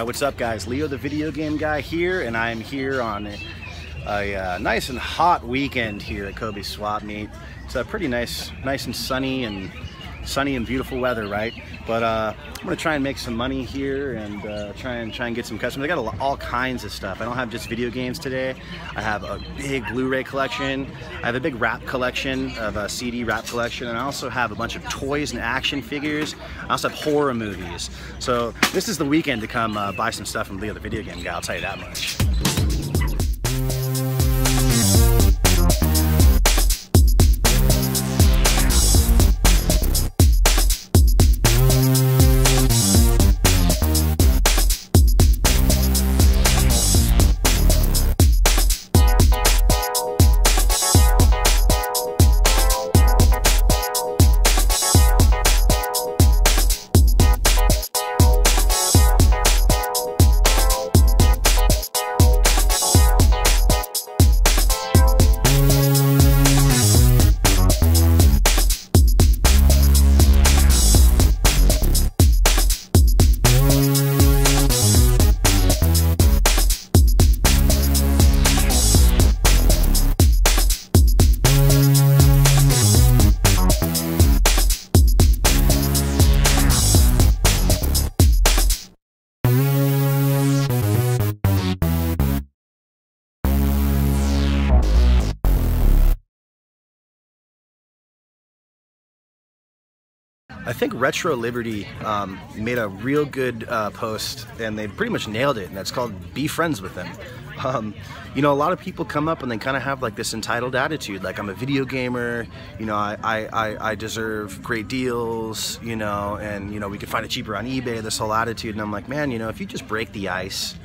Alright, what's up guys? Leo the video game guy here, and I'm here on a nice and hot weekend here at Kobey Swap Meet. It's a pretty nice and sunny and beautiful weather, right? But I'm gonna try and make some money here and try and get some customers. I got all kinds of stuff. I don't have just video games today. I have a big Blu-ray collection. I have a big rap collection of a CD rap collection, and I also have a bunch of toys and action figures. I also have horror movies. So this is the weekend to come buy some stuff from Leo the video game guy. I'll tell you that much. I think Retro Liberty made a real good post, and they pretty much nailed it, and that's called Be Friends with Them. You know, a lot of people come up and they kind of have like this entitled attitude, like I'm a video gamer, you know, I deserve great deals, you know, and you know, we could find it cheaper on eBay, this whole attitude. And I'm like, man, you know, if you just break the ice,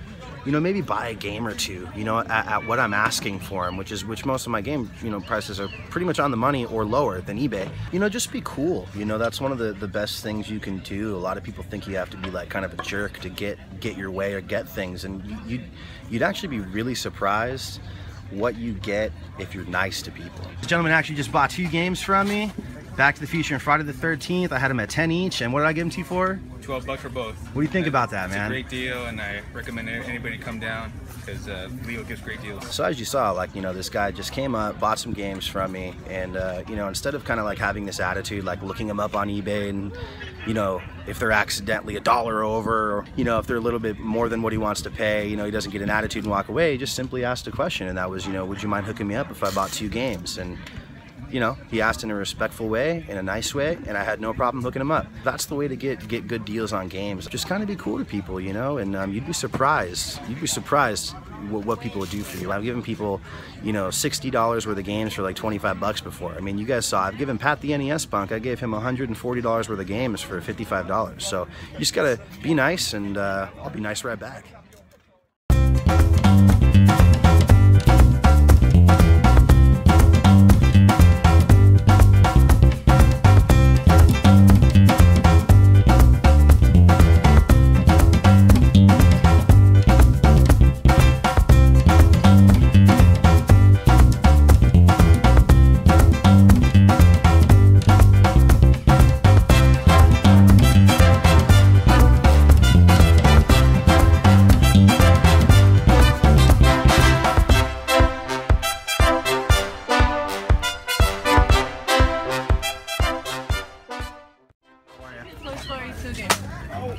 you know, maybe buy a game or two, you know, at what I'm asking for them, which most of my game, you know, prices are pretty much on the money or lower than eBay. You know, just be cool. You know, that's one of the best things you can do. A lot of people think you have to be like kind of a jerk to get your way or get things, and you'd actually be really surprised what you get if you're nice to people. This gentleman actually just bought 2 games from me. Back to the Future and Friday the 13th. I had them at 10 each, and what did I give them to you for? $12 for both. What do you think about that, man? It's a great deal, and I recommend anybody come down because Leo gives great deals. So as you saw, like, you know, this guy just came up, bought some games from me, and you know, instead of kind of like having this attitude, like looking them up on eBay, and you know, if they're accidentally $1 over, or you know, if they're a little bit more than what he wants to pay, you know, he doesn't get an attitude and walk away. He just simply asked a question, and that was, you know, would you mind hooking me up if I bought 2 games? And you know, he asked in a respectful way, in a nice way, and I had no problem hooking him up. That's the way to get good deals on games. Just kind of be cool to people, you know, and you'd be surprised. You'd be surprised what people would do for you. I've given people, you know, $60 worth of games for like 25 bucks before. I mean, you guys saw, I've given Pat the NES Punk, I gave him $140 worth of games for $55. So you just gotta be nice, and I'll be nice right back.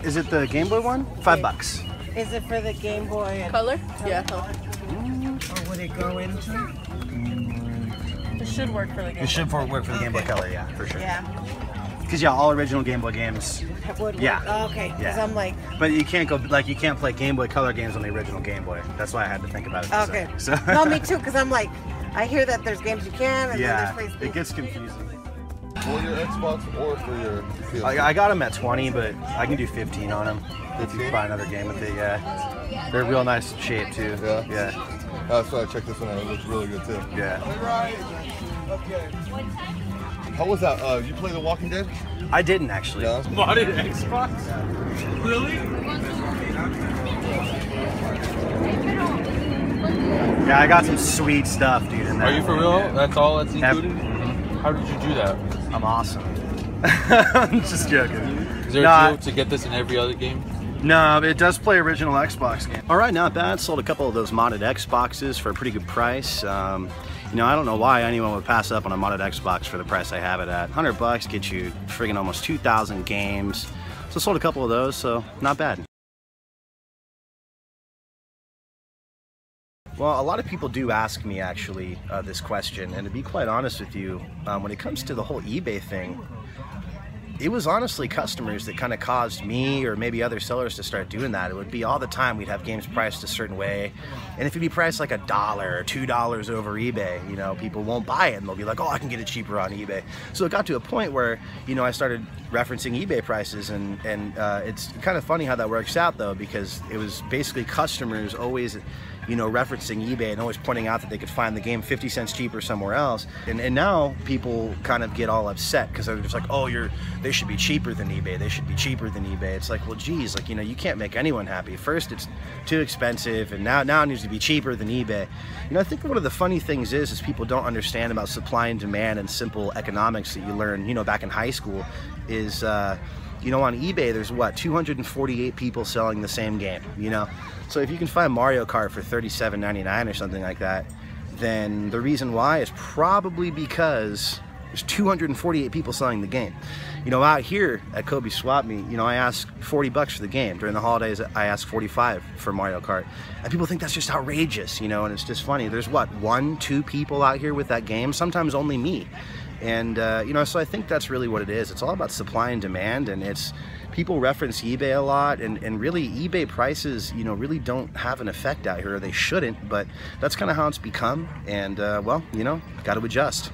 Is it the Game Boy one? $5. Is it for the Game Boy and color? Yeah, color. Or would it go into? It should work for the Game Boy. It should work for the Game Boy Color, yeah, for sure. Yeah. Because yeah, all original Game Boy games. Yeah. Oh, okay. Because yeah. I'm like. But you can't go like you can't play Game Boy Color games on the original Game Boy. That's why I had to think about it. Okay. So. No, me too. Because I'm like, I hear that there's games you can, and yeah, then there's places. It gets confusing. For your Xbox or for your PS? I got them at 20, but I can do 15 on them. If you buy another game with it, yeah. They're real nice shape too. Yeah. Yeah. So I checked this one out. It looks really good too. Yeah. How was that? You play The Walking Dead? I didn't actually. Yeah. Bought it at Xbox? Really? Yeah, I got some sweet stuff, dude, in there. Are you for real? Yeah. That's all that's included? Mm-hmm. How did you do that? I'm awesome. I'm just joking. Is there a deal to get this in every other game? No, it does play original Xbox games. All right, not bad. Sold a couple of those modded Xboxes for a pretty good price. You know, I don't know why anyone would pass up on a modded Xbox for the price I have it at. $100 gets you friggin' almost 2,000 games. So sold a couple of those, so not bad. Well, a lot of people do ask me actually this question, and to be quite honest with you, when it comes to the whole eBay thing, it was honestly customers that kind of caused me or maybe other sellers to start doing that. It would be all the time we'd have games priced a certain way, and if it'd be priced like $1 or $2 over eBay, you know, people won't buy it and they'll be like, oh, I can get it cheaper on eBay. So it got to a point where, you know, I started referencing eBay prices, and it's kind of funny how that works out though, because it was basically customers always, you know, referencing eBay and always pointing out that they could find the game 50 cents cheaper somewhere else. And now people kind of get all upset because they're just like, oh, they should be cheaper than eBay. They should be cheaper than eBay. It's like, well, geez, like, you know, you can't make anyone happy. First, it's too expensive, and now it needs to be cheaper than eBay. You know, I think one of the funny things is people don't understand about supply and demand and simple economics that you learn, you know, back in high school is, you know, on eBay, there's what, 248 people selling the same game, you know? So if you can find Mario Kart for $37.99 or something like that, then the reason why is probably because there's 248 people selling the game. You know, out here at Kobey Swap Meet, you know, I ask $40 for the game. During the holidays, I ask $45 for Mario Kart. And people think that's just outrageous, you know, and it's just funny. There's what, 1, 2 people out here with that game? Sometimes only me. And, you know, so I think that's really what it is. It's all about supply and demand, and it's, people reference eBay a lot, and really eBay prices, you know, really don't have an effect out here, or they shouldn't, but that's kind of how it's become, and, well, you know, got to adjust.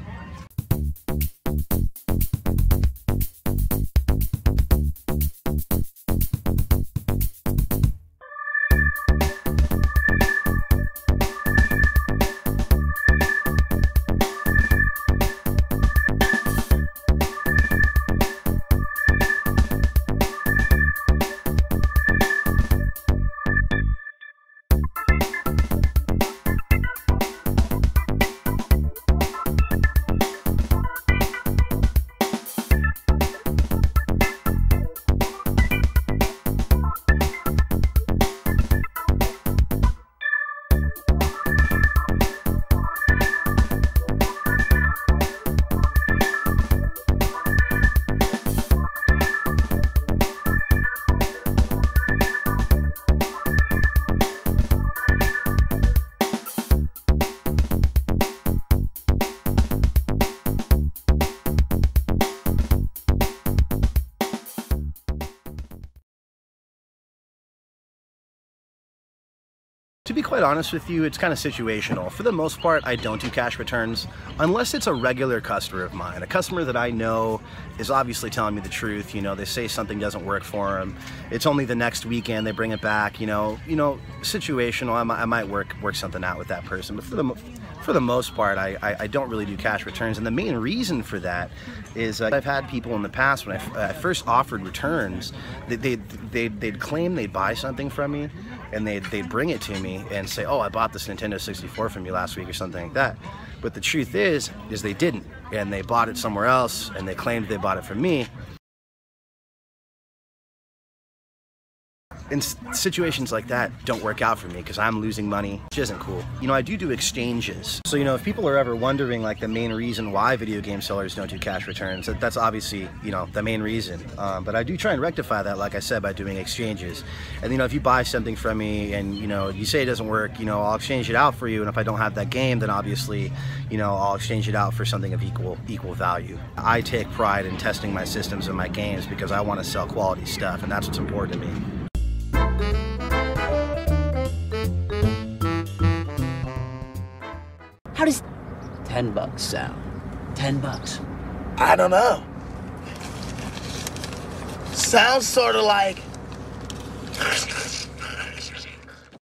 To be quite honest with you, it's kind of situational. For the most part, I don't do cash returns unless it's a regular customer of mine. A customer that I know is obviously telling me the truth. You know, they say something doesn't work for them. It's only the next weekend they bring it back. You know, situational. I might work something out with that person. But for the most part, I don't really do cash returns. And the main reason for that is I've had people in the past when I first offered returns, they'd claim they'd buy something from me, and they'd bring it to me and say, oh, I bought this Nintendo 64 from you last week or something like that. But the truth is they didn't, and they bought it somewhere else, and they claimed they bought it from me. And situations like that don't work out for me because I'm losing money, which isn't cool. You know, I do exchanges. So, you know, if people are ever wondering like the main reason why video game sellers don't do cash returns, that's obviously, you know, the main reason. But I do try and rectify that, like I said, by doing exchanges. And, you know, if you buy something from me and, you know, you say it doesn't work, you know, I'll exchange it out for you. And if I don't have that game, then obviously, you know, I'll exchange it out for something of equal value. I take pride in testing my systems and my games because I want to sell quality stuff, and that's what's important to me. How does $10 sound? $10? I don't know. Sounds sort of like